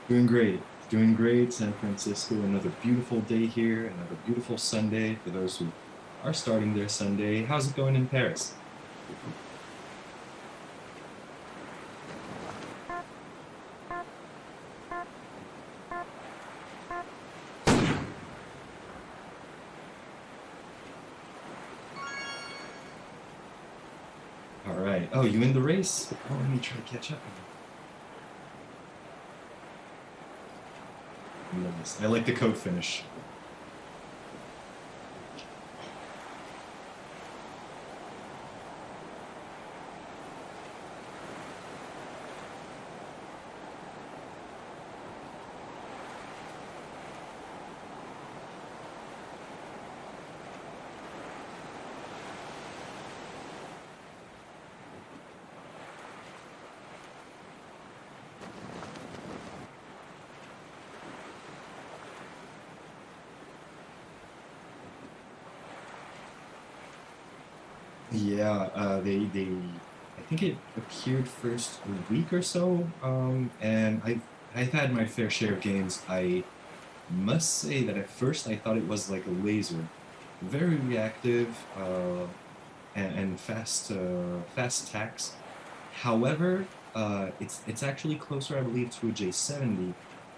Doing great. San Francisco, another beautiful day here, another beautiful Sunday for those who are starting their Sunday. How's it going in Paris? All right. Oh, you in the race? Oh, let me try to catch up. Nice. I like the coat finish. Yeah, I think it appeared first a week or so, and I've had my fair share of games. I must say that at first I thought it was like a laser, very reactive, and fast tacks. However, it's actually closer, I believe, to a J70,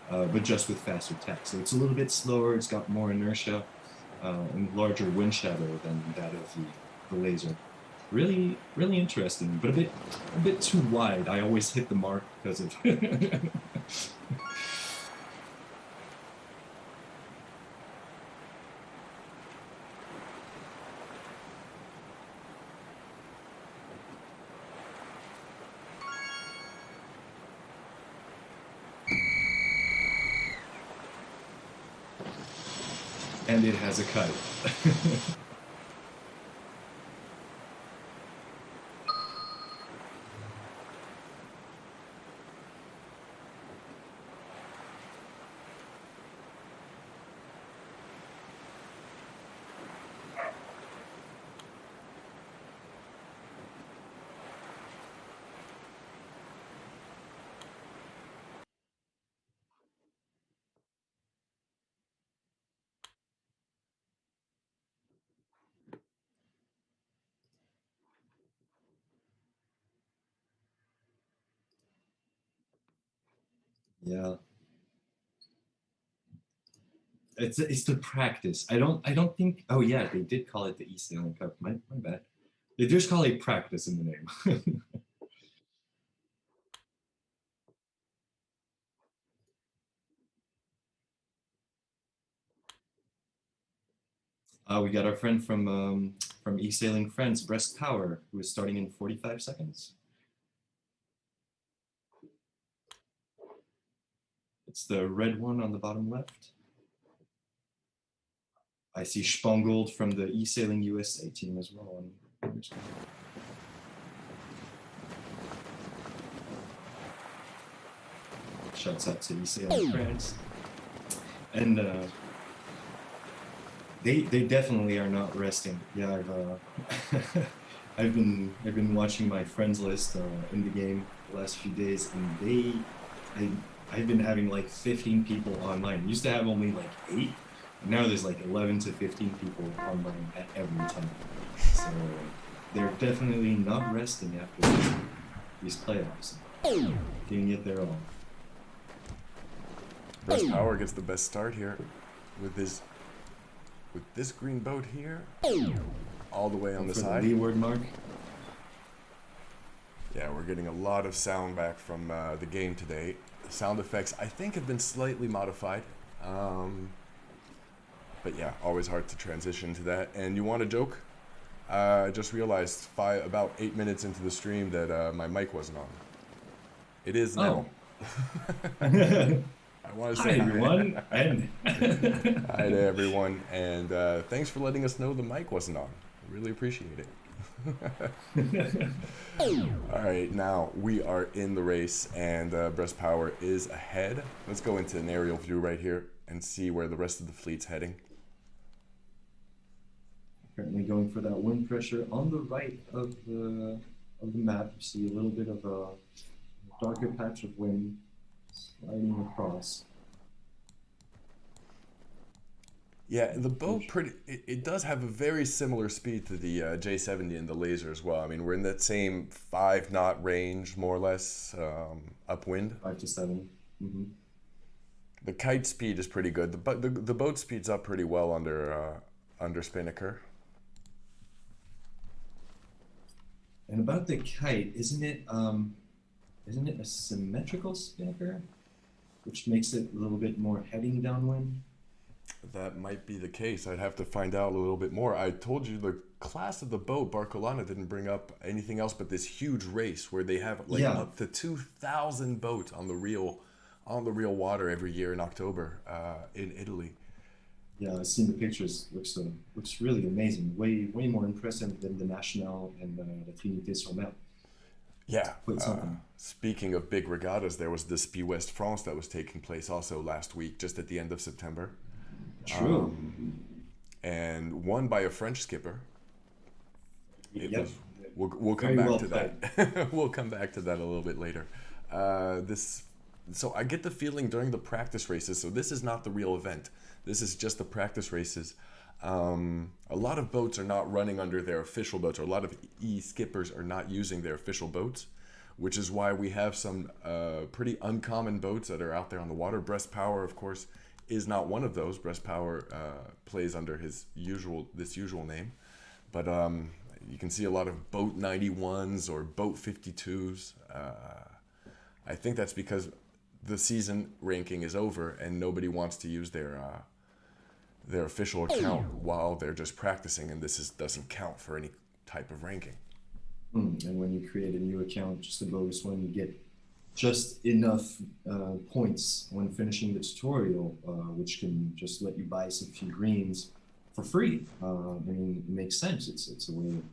but just with faster tacks. So it's a little bit slower. It's got more inertia, and larger wind shadow than that of the laser. Really interesting, but a bit too wide. I always hit the mark because of. And it has a cut. Yeah, it's the practice. I don't think. Oh yeah, they did call it the eSailing Cup. My bad. They just call it practice in the name. We got our friend from eSailing Friends, Breast Power, who is starting in 45 seconds. It's the red one on the bottom left. I see Spangold from the eSailing USA team as well. Shouts out to eSailing France. And they definitely are not resting. Yeah, I've been watching my friends list in the game the last few days, and I I've been having like 15 people online. Used to have only like 8. Now there's like 11 to 15 people online at every time. So they're definitely not resting after these playoffs. Giving it their all. Breast Power gets the best start here with this green boat here, all the way on the For the side. leeward mark. Yeah, we're getting a lot of sound back from the game today. The sound effects, I think, have been slightly modified. But yeah, always hard to transition to that. And you want a joke? I just realized about 8 minutes into the stream that my mic wasn't on. It is now. Oh. I want to Hi say everyone, and hi to everyone, and thanks for letting us know the mic wasn't on. Really appreciate it. All right, now we are in the race, and Breast Power is ahead. Let's go into an aerial view right here and see where the rest of the fleet's heading. currently going for that wind pressure on the right of the map. You see a little bit of a darker patch of wind. Sliding across. Yeah, the boat it does have a very similar speed to the J70 and the Laser as well. I mean, we're in that same 5 knot range, more or less, upwind. 5 to 7. Mm-hmm. The kite speed is pretty good, but the boat speeds up pretty well under Spinnaker. And about the kite, isn't it a symmetrical spinnaker, which makes it a little bit more heading downwind? That might be the case. I'd have to find out a little bit more. I told you the class of the boat, Barcolana didn't bring up anything else but this huge race where they have like Yeah, up to 2,000 boats on the real water every year in October in Italy. yeah, I've seen the pictures. Looks really amazing. Way more impressive than the National and the Trinité sur Mer. Yeah. Quite something. Speaking of big regattas, there was the Spi West France that was taking place also last week, just at the end of September, True. and won by a French skipper. It Yep. was. We'll come Very back well to played. that. We'll come back to that a little bit later. This. So I get the feeling during the practice races. So this is not the real event. This is just the practice races. A lot of boats are not running under their official boats, or a lot of skippers are not using their official boats, which is why we have some pretty uncommon boats that are out there on the water. Breast Power, of course, is not one of those. Breast Power plays under his usual name, but you can see a lot of boat 91s or boat 52s. I think that's because the season ranking is over and nobody wants to use their official account while they're just practicing, and doesn't count for any type of ranking. And when you create a new account, just a bonus one, you get just enough points when finishing the tutorial, which can just let you buy some few greens for free. I mean, it makes sense. It's a way of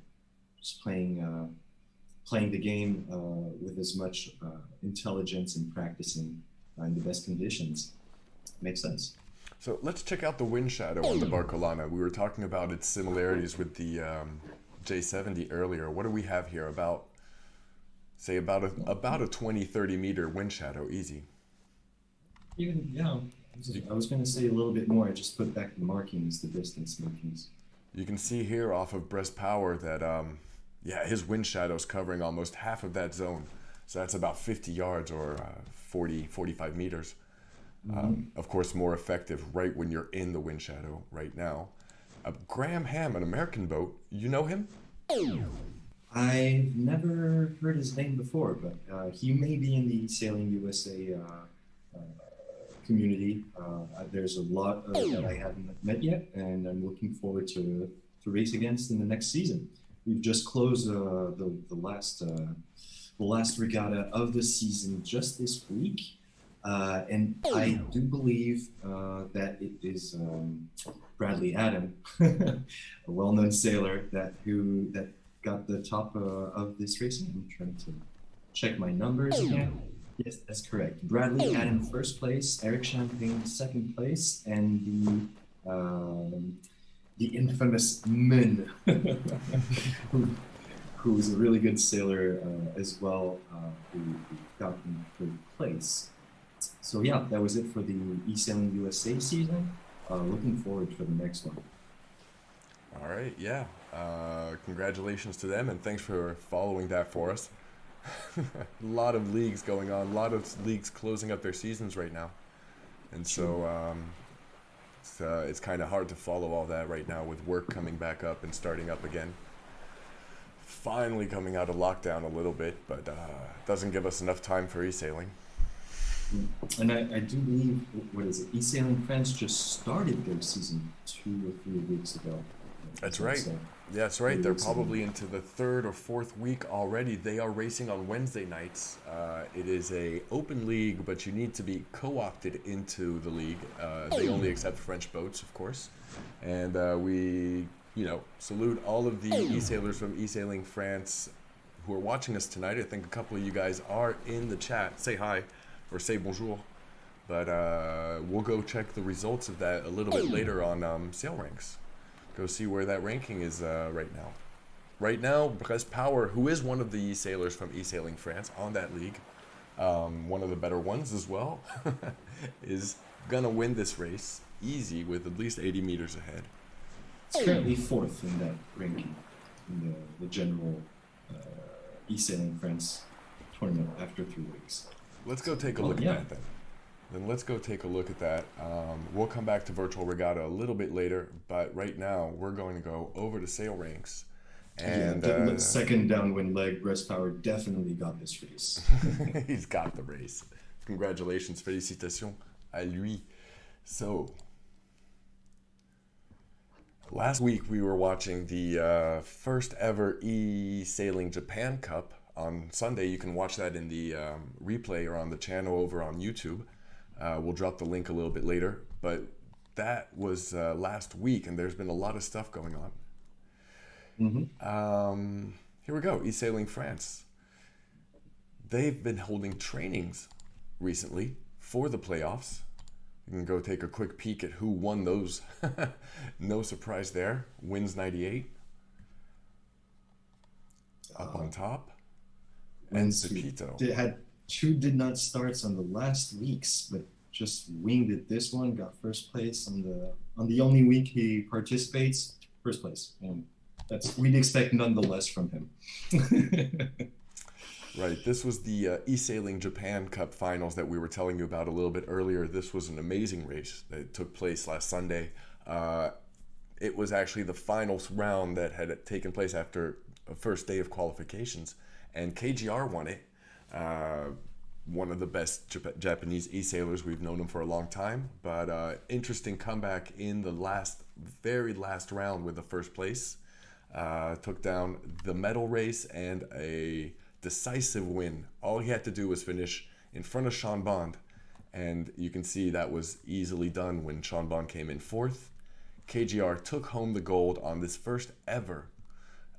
just playing the game with as much intelligence and practicing in the best conditions. Makes sense. So let's check out the wind shadow on the Barcolana. We were talking about its similarities with the J70 earlier. What do we have here? About a 20-30 meter wind shadow, easy. Even yeah, I was going to say a little bit more. I just put back the markings, the distance markings. You can see here off of Breast Power that his wind shadow's covering almost half of that zone. So that's about 50 yards or 45 meters. Of course, more effective right when you're in the wind shadow right now. Graham Ham, an American boat, you know him? I've never heard his name before, but he may be in the Sailing USA uh, community. There's a lot that I haven't met yet, and I'm looking forward to race against in the next season. We've just closed the last regatta of the season just this week, and I do believe that it is Bradley Adam, a well-known sailor that got the top of this racing. I'm trying to check my numbers again. Yes, that's correct. Bradley Adam first place, Eric Champagne second place, and the infamous Min, who's a really good sailor as well, who got in third place. So yeah, that was it for the eSailing USA season. Looking forward for the next one. All right, yeah. Congratulations to them, and thanks for following that for us. A lot of leagues going on, a lot of leagues closing up their seasons right now. And so it's kind of hard to follow all that right now with work coming back up and starting up again. Finally coming out of lockdown a little bit, but doesn't give us enough time for eSailing. And I do believe, what is it, eSailing France just started their season 2 or 3 weeks ago. That's right. Yeah, that's right. They're probably into the 3rd or 4th week already. They are racing on Wednesday nights. It is a open league, but you need to be co-opted into the league. They only accept French boats, of course. And we, salute all of the e-sailors from eSailing France who are watching us tonight. I think a couple of you guys are in the chat. Say hi or say bonjour. But we'll go check the results of that a little bit later on Sail Ranks. Go see where that ranking is right now. Right now, Breast Power, who is one of the sailors from eSailing France on that league, one of the better ones as well, is gonna win this race easy with at least 80 meters ahead. It's currently fourth in that ranking in the general eSailing France tournament after 3 weeks. Let's go take a look at that then. Then let's go take a look at that. We'll come back to Virtual Regatta a little bit later, but right now we're going to go over to Sail Ranks. And the second downwind leg, breast power, definitely got this race. He's got the race. Congratulations, félicitations à lui. So, last week we were watching the first ever eSailing Japan Cup. On Sunday, you can watch that in the replay or on the channel over on YouTube. We'll drop the link a little bit later, but that was last week, and there's been a lot of stuff going on. Here we go, eSailing France. They've been holding trainings recently for the playoffs. You can go take a quick peek at who won those. No surprise there. Wins 98. Up on top. And Pepito. They had 2 did not starts on the last weeks, but just winged it. This one got first place on the only week he participates. First place, and we'd expect nonetheless from him. Right. This was the eSailing Japan Cup finals that we were telling you about a little bit earlier. This was an amazing race that took place last Sunday. It was actually the finals round that had taken place after a first day of qualifications, and KGR won it. One of the best Japanese e-sailors. We've known him for a long time, but interesting comeback in the very last round with the first place. Took down the medal race and a decisive win. All he had to do was finish in front of Sean Bond, and you can see that was easily done when Sean Bond came in fourth. KGR took home the gold on this first ever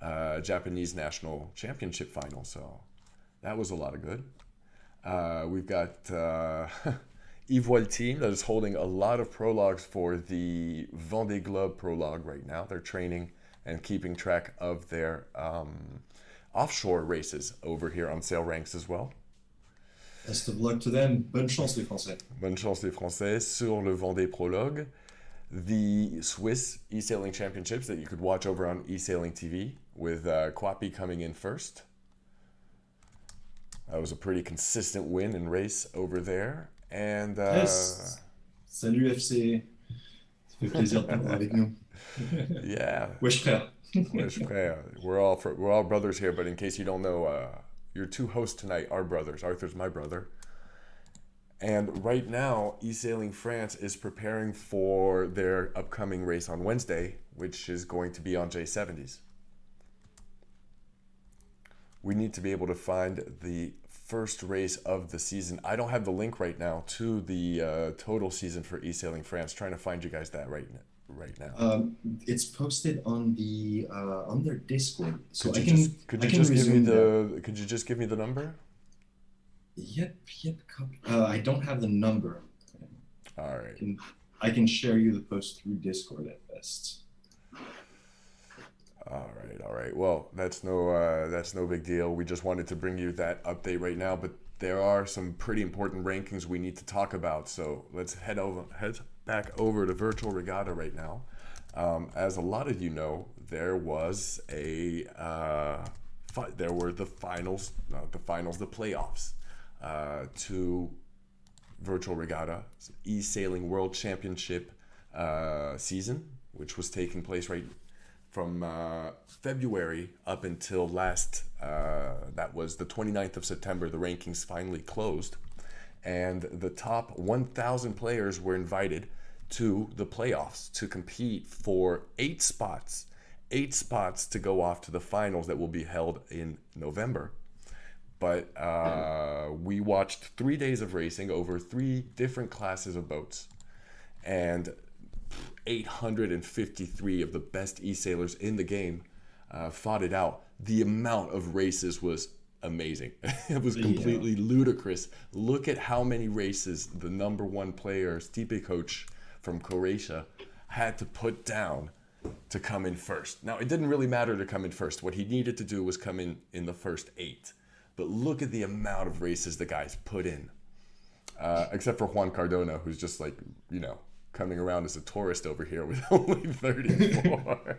Japanese national championship final, so that was a lot of good. We've got Evoile team that is holding a lot of prologues for the Vendée Globe prologue right now. They're training and keeping track of their offshore races over here on Sail Ranks as well. Best of luck to them. Bonne chance les Français. Bonne chance les Français sur le Vendée Prologue. The Swiss eSailing Championships that you could watch over on eSailing TV with Kwapi coming in first. That was a pretty consistent win and race over there. And yes. Salut FC. Ça fait plaisir de t'avoir avec nous. Yeah. Wesh frère. Wesh frère. We're all brothers here, but in case you don't know, your 2 hosts tonight are brothers. Arthur's my brother. And right now, eSailing France is preparing for their upcoming race on Wednesday, which is going to be on J70s. We need to be able to find the first race of the season. I don't have the link right now to the total season for eSailing France. Trying to find you guys that right now. It's posted on their Discord. So could you just give me the number? Yep. I don't have the number. All right. I can share you the post through Discord at best. All right. Well, that's no big deal. We just wanted to bring you that update right now, but there are some pretty important rankings we need to talk about. So let's head back over to Virtual Regatta right now. As a lot of you know, there was the finals, the playoffs to Virtual Regatta eSailing World Championship season, which was taking place right from February up until that was the 29th of September. The rankings finally closed, and the top 1,000 players were invited to the playoffs to compete for 8 spots to go off to the finals that will be held in November. But we watched 3 days of racing over 3 different classes of boats, and 853 of the best e-sailers in the game fought it out. The amount of races was amazing. It was completely ludicrous. Look at how many races the number 1 player, Stipe Coach from Croatia, had to put down to come in first. Now, it didn't really matter to come in first. What he needed to do was come in the first 8. but look at the amount of races the guys put in. Except for Juan Cardona, who's just like, coming around as a tourist over here with only 34.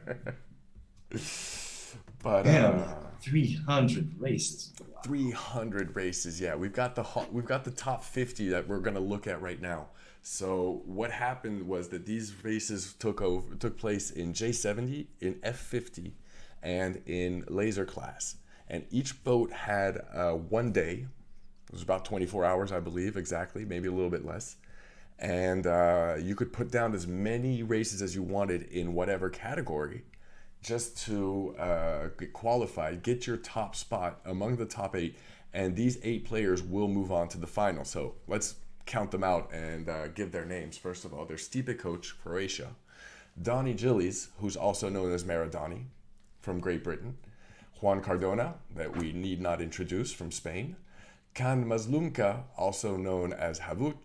But Damn, 300 races. Wow. 300 races, yeah. We've got the top 50 that we're gonna look at right now. So what happened was that these races took place in J70, in F50, and in laser class. And each boat had 1 day. It was about 24 hours, I believe, exactly, maybe a little bit less. And you could put down as many races as you wanted in whatever category, just to get qualified, get your top spot among the top 8, and these 8 players will move on to the final. So let's count them out and give their names. First of all, there's Stipe Coach, Croatia, Donny Gillies, who's also known as Maradoni, from Great Britain, Juan Cardona, that we need not introduce, from Spain, Kan Mazlumka, also known as Havut,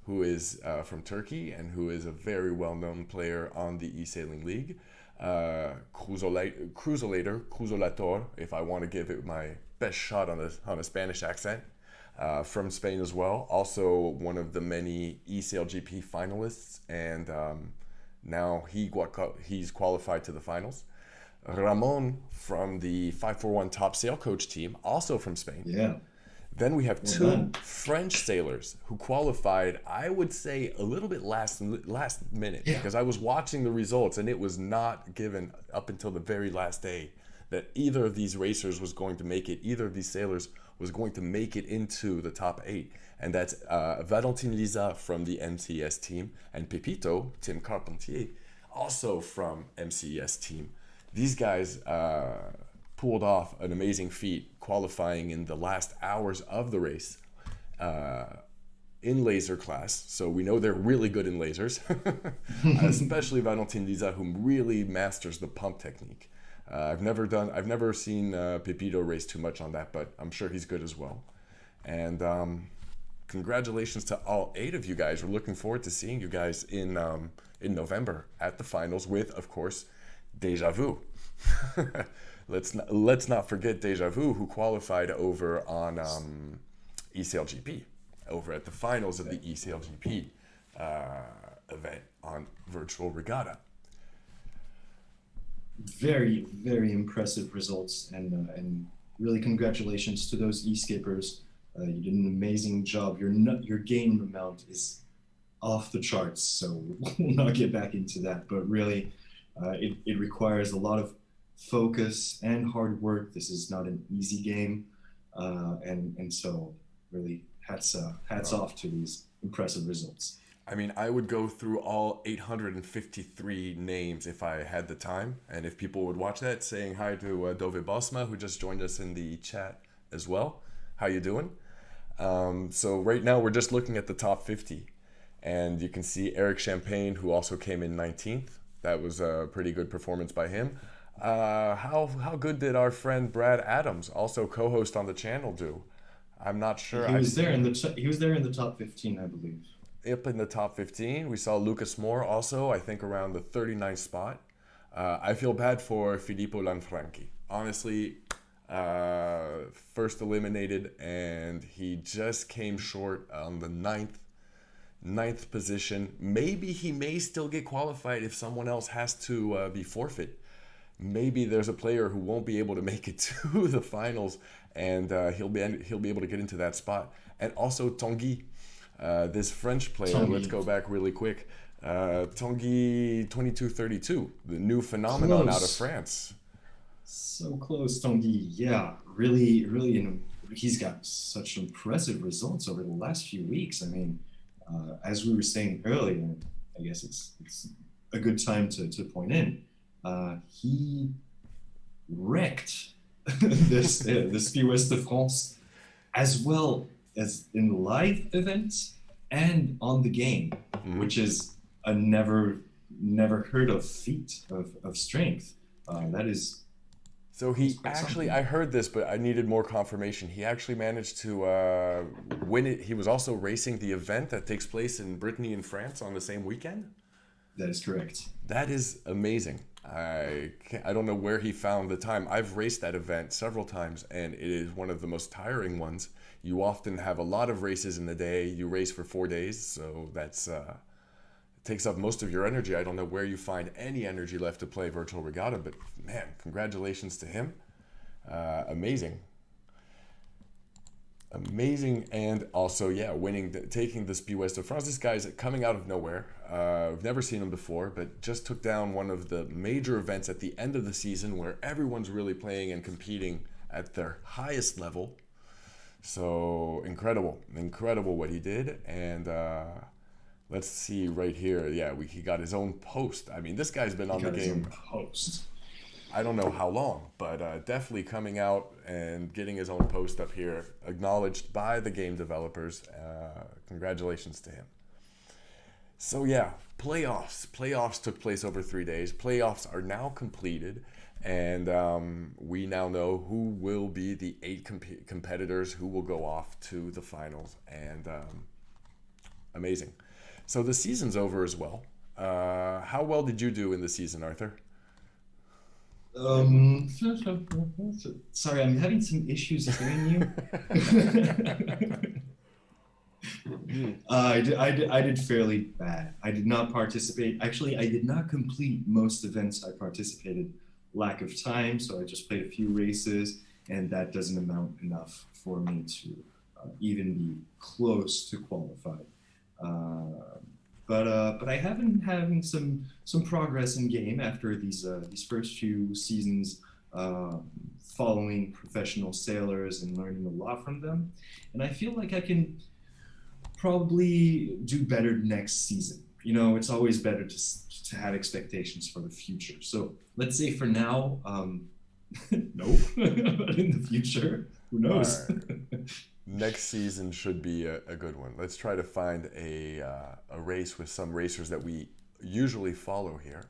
who is from Turkey and who is a very well-known player on the eSailing League, Cruzolator, if I want to give it my best shot on a Spanish accent, from Spain as well. Also one of the many eSailGP finalists, and now he's qualified to the finals. Ramon from the 541 Top Sail Coach team, also from Spain. Yeah. Then we have two French sailors who qualified, I would say, a little bit last minute, because I was watching the results and it was not given up until the very last day that either of these racers was going to make it, either of these sailors was going to make it into the top 8. And that's Valentin Liza from the MCES team and Pepito, Tim Carpentier, also from MCES team. These guys pulled off an amazing feat, qualifying in the last hours of the race in laser class. So we know they're really good in lasers, especially Valentin Liza, who really masters the pump technique. I've never seen Pepito race too much on that, but I'm sure he's good as well. And congratulations to all 8 of you guys. We're looking forward to seeing you guys in November at the finals with, of course, Deja Vu. Let's not forget Deja Vu, who qualified over on eSailGP, over at the finals of the eSailGP event on Virtual Regatta. Very, very impressive results, and really congratulations to those e-skippers. You did an amazing job. Your game amount is off the charts, so we'll not get back into that. But really, it requires a lot of focus and hard work. This is not an easy game, and so really hats off to these impressive results. I mean, I would go through all 853 names if I had the time, and if people would watch that. Saying hi to Dove Bosma, who just joined us in the chat as well. How you doing? So right now we're just looking at the top 50, and you can see Eric Champagne, who also came in 19th. That was a pretty good performance by him. How good did our friend Brad Adams, also co-host on the channel, do? I'm not sure. He was there in the top 15, I believe. Up in the top 15. We saw Lucas Moore also, I think, around the 39th spot. I feel bad for Filippo Lanfranchi. Honestly, first eliminated, and he just came short on the ninth position. Maybe he may still get qualified if someone else has to be forfeit. Maybe there's a player who won't be able to make it to the finals, and he'll be able to get into that spot. And also Tanguy, this French player. Tanguy. Let's go back really quick. Tanguy 2232, the new phenomenon out of France. So close, Tanguy. Yeah, really, he's got such impressive results over the last few weeks. I mean, as we were saying earlier, I guess it's a good time to point in. He wrecked this Ski West de France, as well as in live events and on the game, which is a never heard of feat of strength. That is. So he actually, I heard this, but I needed more confirmation. He actually managed to win it. He was also racing the event that takes place in Brittany and France on the same weekend. That is correct. That is amazing. I don't know where he found the time. I've raced that event several times, and it is one of the most tiring ones. You often have a lot of races in the day. You race for 4 days, so that's takes up most of your energy. I don't know where you find any energy left to play virtual regatta, but man, congratulations to him. Amazing. Amazing, and also, yeah, taking the Speed West of France. This guy's coming out of nowhere. I've never seen him before, but just took down one of the major events at the end of the season where everyone's really playing and competing at their highest level. So incredible what he did. And let's see right here. Yeah, he got his own post. I mean, this guy's been on the game. Post. I don't know how long, but definitely coming out and getting his own post up here, acknowledged by the game developers. Congratulations to him. So yeah, playoffs. Playoffs took place over 3 days. Playoffs are now completed, and we now know who will be the 8 competitors who will go off to the finals. And amazing. So the season's over as well. How well did you do in the season, Arthur? Sorry, I'm having some issues hearing you. I did fairly bad. I did not participate. Actually, I did not complete most events I participated. Lack of time, so I just played a few races, and that doesn't amount enough for me to even be close to qualified. But I have been having some progress in game after these first few seasons, following professional sailors and learning a lot from them, and I feel like I can probably do better next season. You know, it's always better to have expectations for the future. So let's say for now, no, but in the future, who knows? Next season should be a good one. Let's try to find a race with some racers that we usually follow here.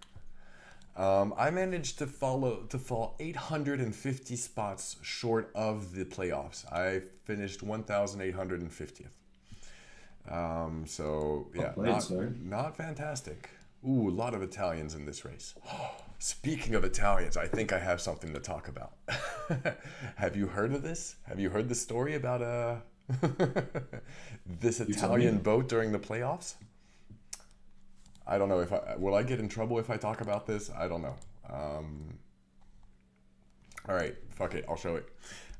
I managed to fall 850 spots short of the playoffs. I finished 1,850th. So yeah, not fantastic. Ooh, a lot of Italians in this race. Speaking of Italians, I think I have something to talk about. Have you heard of this? Have you heard the story about this Italian boat during the playoffs? I don't know if will I get in trouble if I talk about this? I don't know. All right, fuck it, I'll show it.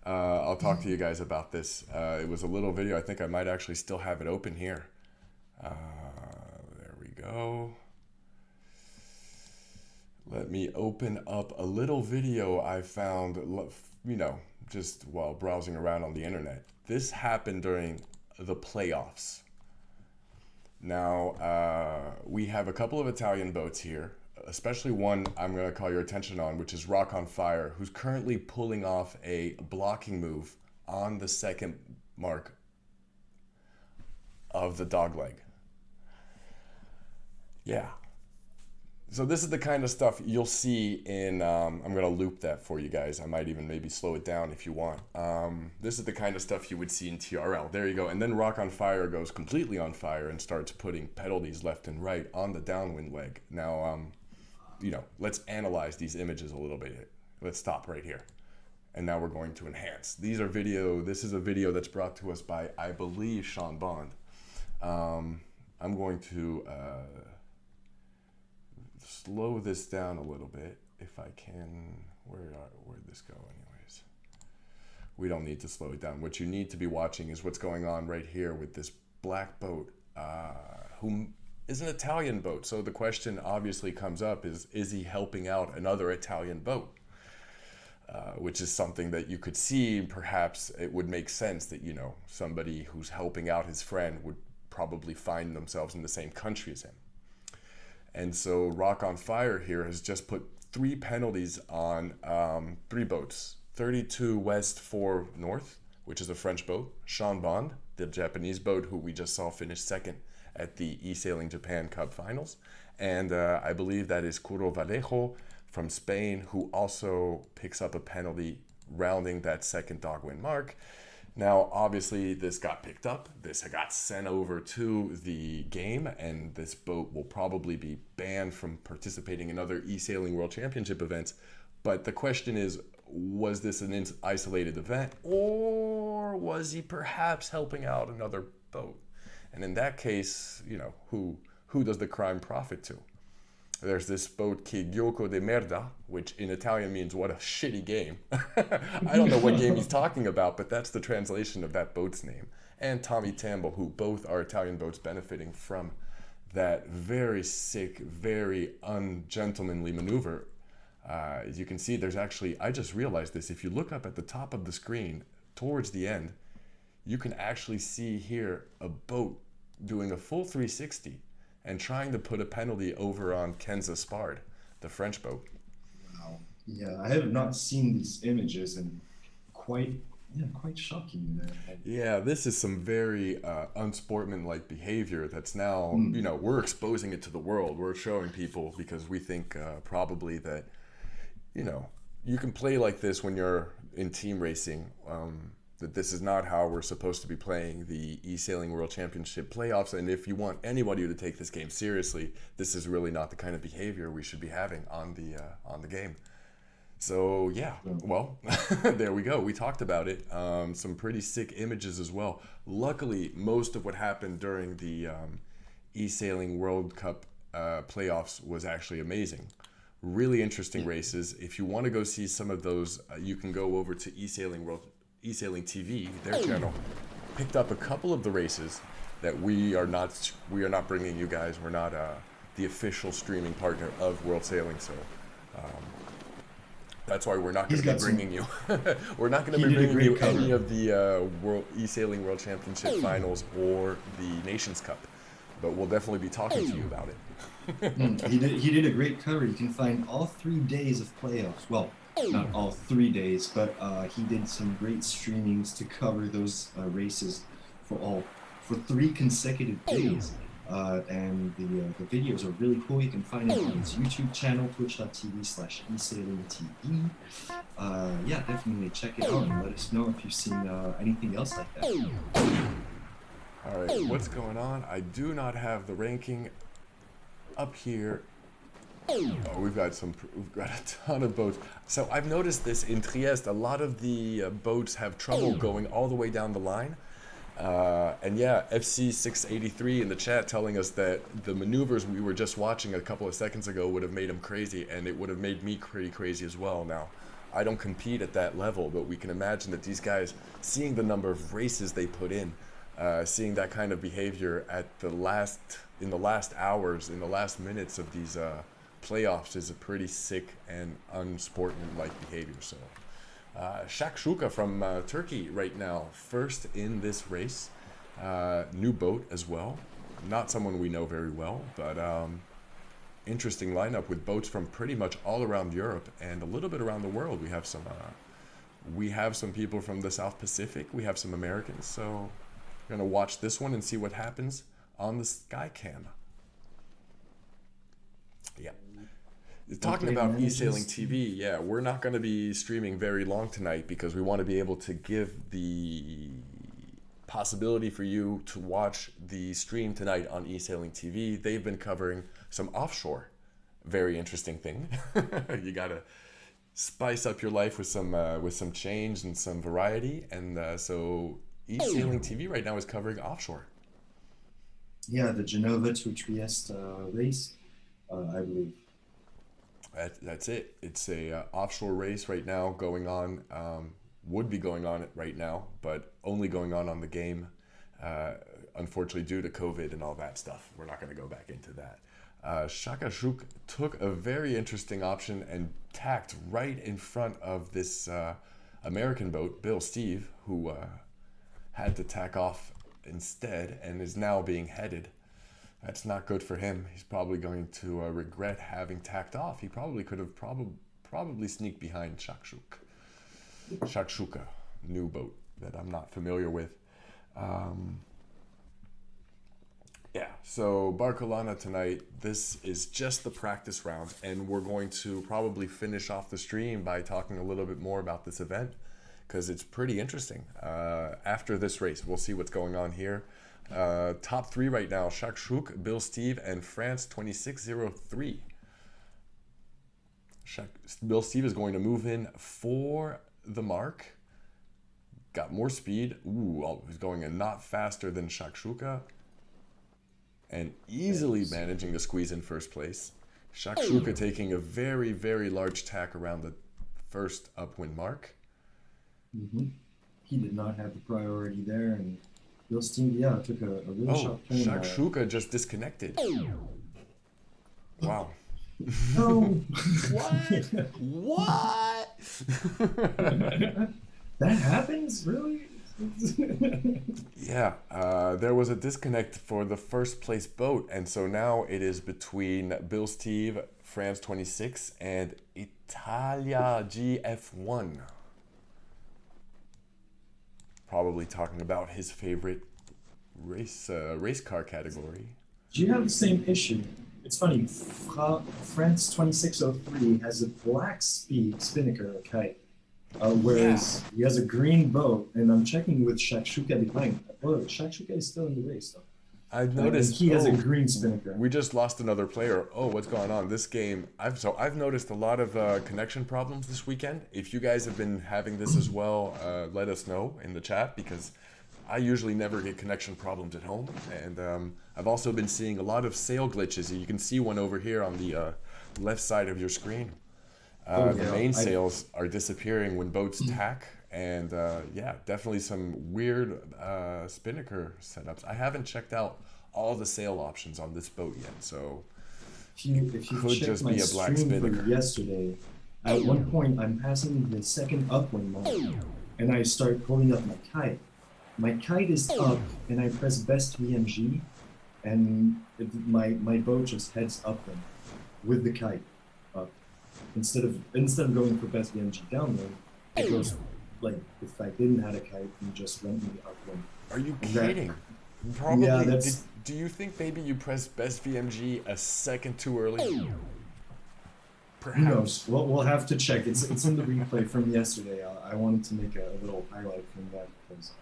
I'll talk to you guys about this. It was a little video. I think I might actually still have it open here. There we go. Let me open up a little video I found, you know, just while browsing around on the internet. This happened during the playoffs. Now, we have a couple of Italian boats here, especially one I'm going to call your attention on, which is Rock on Fire, who's currently pulling off a blocking move on the second mark of the dogleg. Yeah. So this is the kind of stuff you'll see in, I'm going to loop that for you guys. I might even maybe slow it down if you want. This is the kind of stuff you would see in TRL. There you go. And then Rock on Fire goes completely on fire and starts putting penalties left and right on the downwind leg. Now, you know, let's analyze these images a little bit. Let's stop right here. And now we're going to enhance. This is a video that's brought to us by, I believe, Sean Bond. I'm going to slow this down a little bit if I can. Where'd this go anyways? We don't need to slow it down. What you need to be watching is what's going on right here with this black boat, who is an Italian boat. So the question obviously comes up is he helping out another Italian boat? Which is something that you could see. Perhaps it would make sense that, you know, somebody who's helping out his friend would probably find themselves in the same country as him. And so Rock on Fire here has just put 3 penalties on 3 boats. 32 West 4 North, which is a French boat. Sean Bond, the Japanese boat who we just saw finish second at the eSailing Japan Cup Finals. And I believe that is Curro Vallejo from Spain, who also picks up a penalty rounding that second dogwind mark. Now, obviously, this got picked up. This got sent over to the game, and this boat will probably be banned from participating in other eSailing World Championship events. But the question is, was this an isolated event, or was he perhaps helping out another boat? And in that case, who does the crime profit to? There's this boat, Che Gioco de Merda, which in Italian means what a shitty game. I don't know what game he's talking about, but that's the translation of that boat's name. And Tommy Tambo, who both are Italian boats benefiting from that very sick, very ungentlemanly maneuver. As you can see, there's actually, I just realized this, if you look up at the top of the screen towards the end, you can actually see here a boat doing a full 360 and trying to put a penalty over on Kenza Spard, the French boat. Wow. Yeah, I have not seen these images, and quite shocking. Yeah, this is some very unsportsmanlike behavior that's now, we're exposing it to the world. We're showing people because we think probably that, you can play like this when you're in team racing. That this is not how we're supposed to be playing the eSailing World Championship playoffs. And if you want anybody to take this game seriously, this is really not the kind of behavior we should be having on the game. So yeah, well, there we go. We talked about it. Some pretty sick images as well. Luckily, most of what happened during the eSailing World Cup playoffs was actually amazing. Really interesting races. If you want to go see some of those, you can go over to eSailing TV, their channel. Picked up a couple of the races that we are not bringing you guys. We're not the official streaming partner of World Sailing, so that's why we're not going to be bringing you. We're not going to be bringing you any of the World eSailing World Championship finals or the Nations Cup, but we'll definitely be talking to you about it. He did a great cover. You can find all 3 days of playoffs. Well, not all 3 days, but he did some great streamings to cover those races for 3 consecutive days. And the videos are really cool. You can find it on his YouTube channel, twitch.tv/esailingtv. Yeah, definitely check it out and let us know if you've seen anything else like that. All right, what's going on? I do not have the ranking up here. Oh, we've got a ton of boats. So I've noticed this in Trieste. A lot of the boats have trouble going all the way down the line. And yeah, FC683 in the chat telling us that the maneuvers we were just watching a couple of seconds ago would have made him crazy, and it would have made me pretty crazy as well. Now, I don't compete at that level, but we can imagine that these guys, seeing the number of races they put in, seeing that kind of behavior in the last hours, in the last minutes of these playoffs is a pretty sick and unsportsmanlike behavior. So Shakshuka from Turkey right now, first in this race. New boat as well. Not someone we know very well, but interesting lineup with boats from pretty much all around Europe and a little bit around the world. We have some people from the South Pacific. We have some Americans. So we're gonna watch this one and see what happens on the Skycam. Yeah. Talking about eSailing TV, yeah, we're not going to be streaming very long tonight because we want to be able to give the possibility for you to watch the stream tonight on eSailing TV. They've been covering some offshore. Very interesting thing. You got to spice up your life with some change and some variety. And so eSailing TV right now is covering offshore. Yeah, the Genova to Trieste race, I believe. That's it. It's a offshore race right now going on. Would be going on right now, but only going on the game. Unfortunately, due to COVID and all that stuff, we're not going to go back into that. Shakashuk took a very interesting option and tacked right in front of this American boat, Bill Steve, who had to tack off instead and is now being headed. That's not good for him. He's probably going to regret having tacked off. He probably could have probably sneaked behind Shakshuka, new boat that I'm not familiar with. Yeah, so Barcelona tonight, this is just the practice round, and we're going to probably finish off the stream by talking a little bit more about this event because it's pretty interesting. After this race, we'll see what's going on here. Top three right now: Shakshuk, Bill Steve, and France 2603. Bill Steve is going to move in for the mark. Got more speed. Ooh, he's going a knot faster than Shakshuka. And easily managing to squeeze in first place. Shakshuka taking a very, very large tack around the first upwind mark. Mm-hmm. He did not have the priority there, and Bill Steve, took a really sharp turn. Shakshuka just disconnected. Wow. No. What? That happens? Really? Yeah, there was a disconnect for the first place boat, and so now it is between Bill Steve, France 26, and Italia GF1. Probably talking about his favorite race car category. Do you have the same issue? It's funny, France 2603 has a black spinnaker, a kite. Whereas he has a green boat, and I'm checking with Shakshuka behind. Oh, Shakshuka is still in the race, though. I've noticed he has a green spinnaker. We just lost another player. Oh, what's going on? This game, I've noticed a lot of connection problems this weekend. If you guys have been having this as well, let us know in the chat, because I usually never get connection problems at home. And I've also been seeing a lot of sail glitches. You can see one over here on the left side of your screen. The mainsails are disappearing when boats tack, and definitely some weird spinnaker setups. I haven't checked out all the sail options on this boat yet, so if you could just be a black spinnaker. Yesterday, at one point I'm passing the second upwind mark, and I start pulling up my kite. My kite is up, and I press best VMG, and my boat just heads upwind with the kite up. Instead of going for best VMG downwind, it goes like if I didn't have a kite and just went in the upwind. Are you kidding? Probably. Yeah, do you think maybe you pressed best VMG a second too early? Perhaps. Who knows? We'll have to check. It's in the replay from yesterday. I wanted to make a little highlight from that because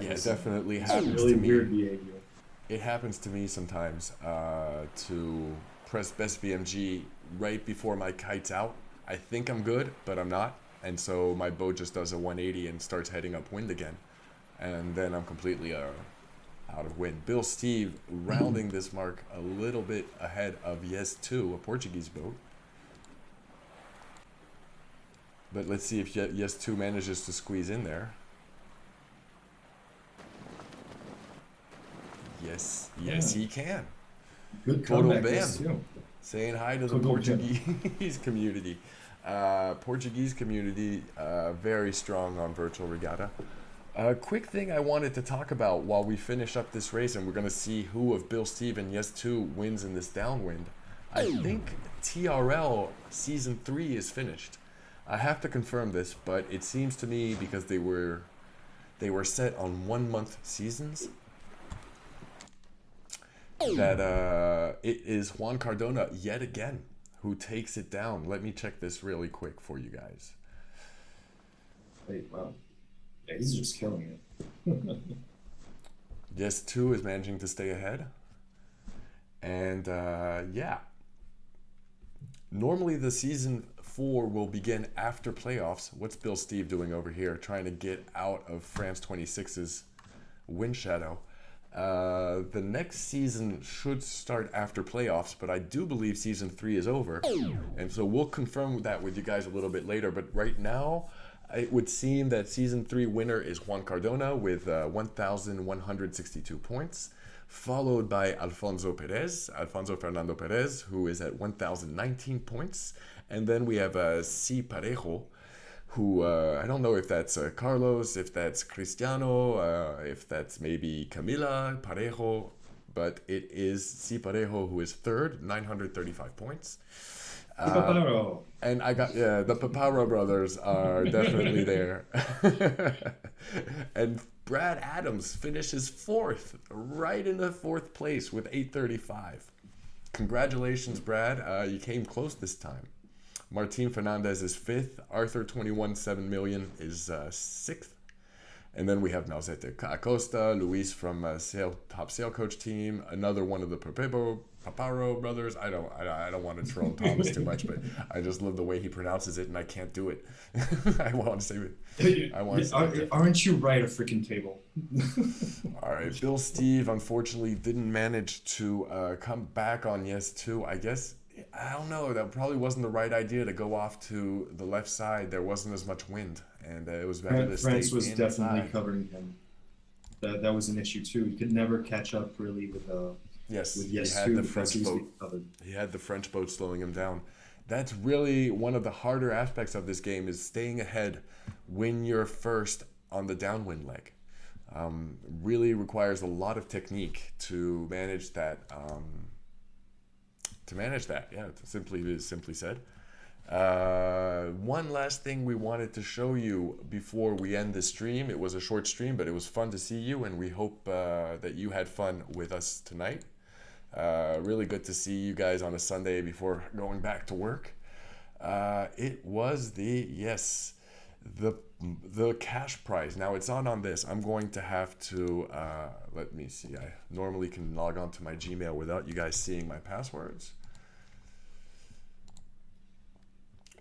it definitely happens really to me. Weird behavior. It happens to me sometimes to press best VMG right before my kite's out. I think I'm good, but I'm not, and so my boat just does a 180 and starts heading upwind again, and then I'm completely out of wind. Bill Steve rounding this mark a little bit ahead of Yes 2, a Portuguese boat. But let's see if Yes 2 manages to squeeze in there. Yes, he can. Good comeback, Yes 2. Saying hi to the Portuguese community. Portuguese community, very strong on Virtual Regatta. A quick thing I wanted to talk about while we finish up this race, and we're going to see who of Bill Steve and Yes 2 wins in this downwind. I think TRL Season 3 is finished. I have to confirm this, but it seems to me, because they were set on 1 month seasons, that it is Juan Cardona yet again who takes it down. Let me check this really quick for you guys. Wait, wow. Yeah, he's just killing it. Yes 2 is managing to stay ahead. And normally the season 4 will begin after playoffs. What's Bill Steve doing over here? Trying to get out of France 26's wind shadow. The next season should start after playoffs, but I do believe season 3 is over, and so we'll confirm that with you guys a little bit later. But right now, it would seem that season 3 winner is Juan Cardona with 1,162 points, followed by Alfonso Fernando Perez, who is at 1,019 points, and then we have C. Parejo, who I don't know if that's Carlos, if that's Cristiano, if that's maybe Camila Parejo, but it is C. Parejo who is third, 935 points. And I got, the Paparo brothers are definitely there. And Brad Adams finishes fourth, right in the fourth place with 835. Congratulations, Brad. You came close this time. Martin Fernandez is 5th. Arthur 21 7 million is 6th. And then we have Nalzete Acosta, Luis from Top Sail Coach team, another one of the Paparo brothers. I don't want to troll Thomas too much, but I just love the way he pronounces it, and I can't do it. I want to say it. Aren't you right, a freaking table? All right, Bill Steve unfortunately didn't manage to come back on Yes 2. I guess, I don't know, that probably wasn't the right idea to go off to the left side. There wasn't as much wind, and it was better to stay France was inside. definitely covering him. That was an issue too. He could never catch up really with Yes, with he Yes had 2 the because French boat. covered. He had the French boat slowing him down. That's really one of the harder aspects of this game, is staying ahead when you're first on the downwind leg. Really requires a lot of technique to manage that. Yeah, simply said. One last thing we wanted to show you before we end the stream. It was a short stream, but it was fun to see you, and we hope that you had fun with us tonight. Really good to see you guys on a Sunday before going back to work. It was the cash prize. Now it's not on this. I'm going to have to let me see. I normally can log on to my Gmail without you guys seeing my passwords.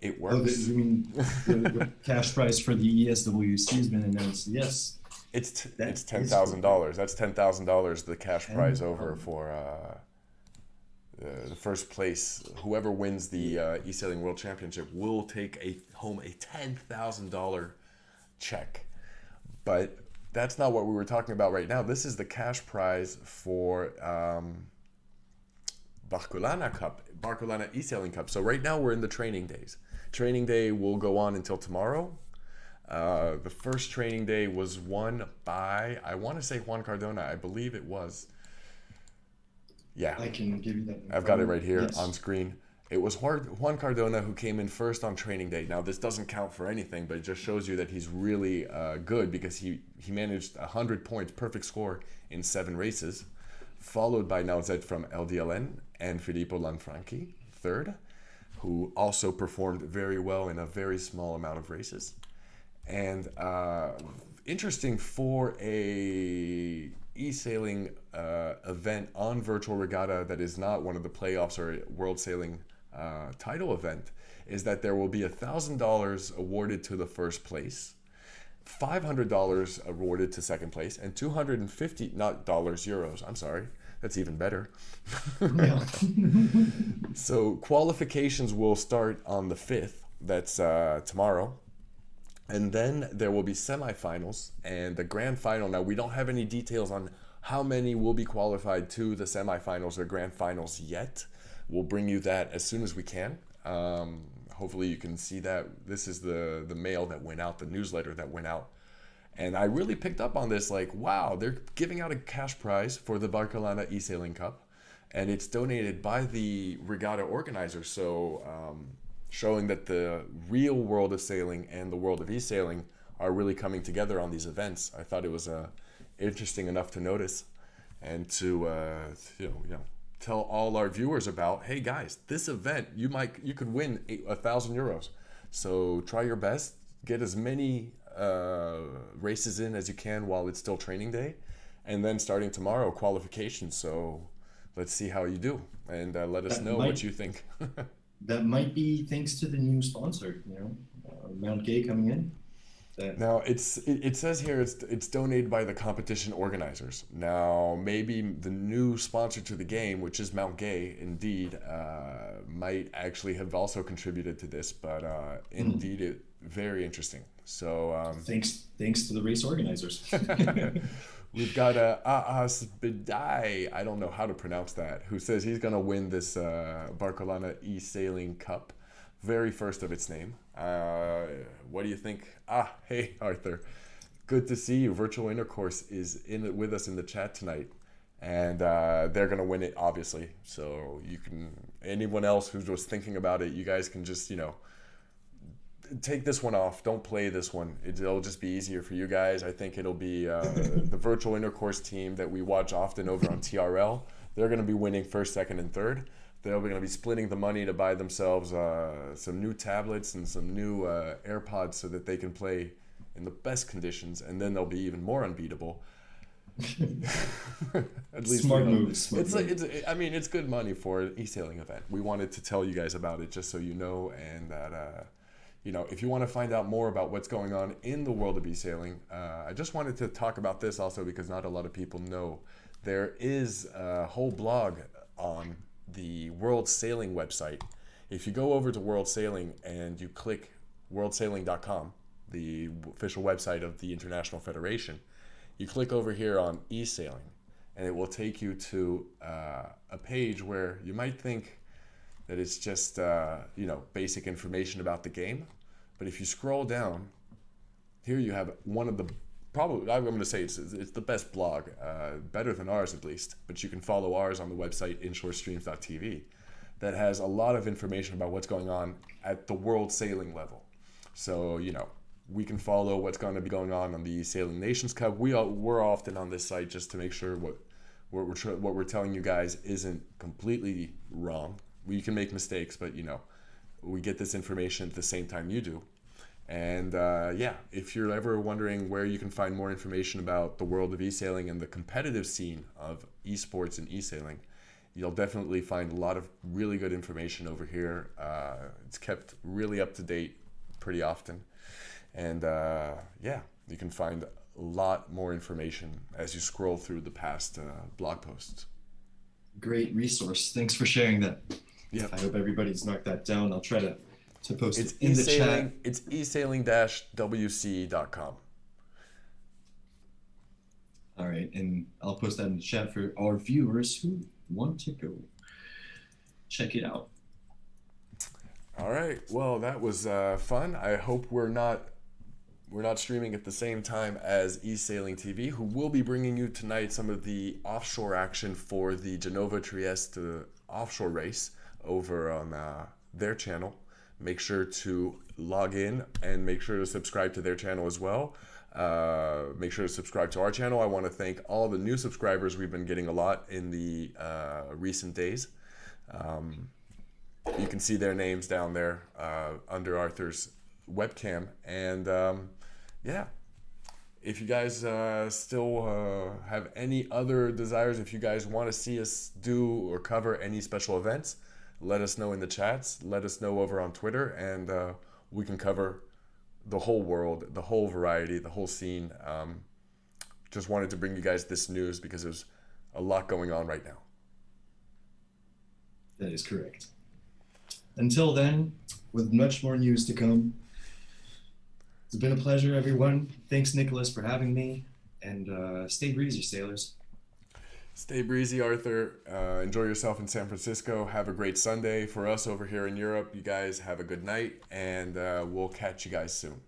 It works. Oh, you mean the cash prize for the ESWC has been announced? Yes. It's $10,000. That's $10,000. The cash prize over for the first place. Whoever wins the eSailing World Championship will take home a $10,000 check. But that's not what we were talking about right now. This is the cash prize for Barcolana eSailing Cup. So right now we're in the training days. Training day will go on until tomorrow. The first training day was won by, I want to say Juan Cardona. I believe it was. Yeah. I can give you that. I've got it right here on screen. It was Juan Cardona who came in first on training day. Now, this doesn't count for anything, but it just shows you that he's really good, because he managed 100 points, perfect score in 7 races, followed by Nauzet from LDLN and Filippo Lanfranchi, third, who also performed very well in a very small amount of races. And interesting for a eSailing event on Virtual Regatta that is not one of the playoffs or World Sailing title event, is that there will be $1,000 awarded to the first place, $500 awarded to second place, and 250, not dollars, euros, I'm sorry. That's even better. So qualifications will start on the 5th. That's tomorrow. And then there will be semifinals and the grand final. Now, we don't have any details on how many will be qualified to the semifinals or grand finals yet. We'll bring you that as soon as we can. Hopefully you can see that. This is the mail that went out, the newsletter that went out. And I really picked up on this, like, wow, they're giving out a cash prize for the Barcolana eSailing Cup, and it's donated by the regatta organizers. So showing that the real world of sailing and the world of eSailing are really coming together on these events. I thought it was interesting enough to notice, and to tell all our viewers about, hey guys, this event, you could win 1,000 euros. So try your best, get as many races in as you can while it's still training day, and then starting tomorrow, qualifications. So let's see how you do, and let us know what you think. That might be thanks to the new sponsor, Mount Gay coming in. Now it says here it's donated by the competition organizers. Now maybe the new sponsor to the game, which is Mount Gay, indeed, might actually have also contributed to this. But indeed, very interesting. So thanks to the race organizers. We've got Ahas Bidai, I don't know how to pronounce that, who says he's going to win this Barcolana eSailing Cup, very first of its name. What do you think? Hey, Arthur. Good to see you. Virtual Intercourse is with us in the chat tonight, and they're going to win it, obviously. So you can, anyone else who's just thinking about it, you guys can just, take this one off. Don't play this one. It'll just be easier for you guys. I think it'll be the Virtual Intercourse team that we watch often over on TRL. They're going to be winning first, second, and third. They're going to be splitting the money to buy themselves some new tablets and some new AirPods so that they can play in the best conditions, and then they'll be even more unbeatable. At least Smart moves. I mean, it's good money for an eSailing event. We wanted to tell you guys about it just so you know, and that if you want to find out more about what's going on in the world of eSailing, I just wanted to talk about this also because not a lot of people know. There is a whole blog on the World Sailing website. If you go over to World Sailing and you click worldsailing.com, the official website of the International Federation, you click over here on eSailing, and it will take you to a page where you might think that it's just basic information about the game, but if you scroll down, here you have one of the probably I'm going to say it's the best blog, better than ours at least. But you can follow ours on the website inshorestreams.tv, that has a lot of information about what's going on at the World Sailing level. So we can follow what's going to be going on the Sailing Nations Cup. We're often on this site just to make sure what we're telling you guys isn't completely wrong. We can make mistakes, but we get this information at the same time you do. And if you're ever wondering where you can find more information about the world of eSailing and the competitive scene of esports and eSailing, you'll definitely find a lot of really good information over here. It's kept really up to date pretty often. And you can find a lot more information as you scroll through the past blog posts. Great resource. Thanks for sharing that. Yeah. I hope everybody's knocked that down. I'll try to post it in the chat. It's eSailing-wc.com. All right, and I'll post that in the chat for our viewers who want to go check it out. All right. Well, that was fun. I hope we're not streaming at the same time as eSailing TV, who will be bringing you tonight some of the offshore action for the Genova Trieste offshore race over on their channel. Make sure to log in and make sure to subscribe to their channel as well. Make sure to subscribe to our channel. I want to thank all the new subscribers. We've been getting a lot in the recent days. You can see their names down there under Arthur's webcam. And if you guys still have any other desires, if you guys want to see us do or cover any special events, let us know in the chats. Let us know over on Twitter, and we can cover the whole world, the whole variety, the whole scene. Just wanted to bring you guys this news because there's a lot going on right now. That is correct. Until then, with much more news to come, it's been a pleasure, everyone. Thanks, Nicholas, for having me, and stay breezy, sailors. Stay breezy, Arthur. Enjoy yourself in San Francisco. Have a great Sunday. For us over here in Europe, you guys have a good night, and we'll catch you guys soon.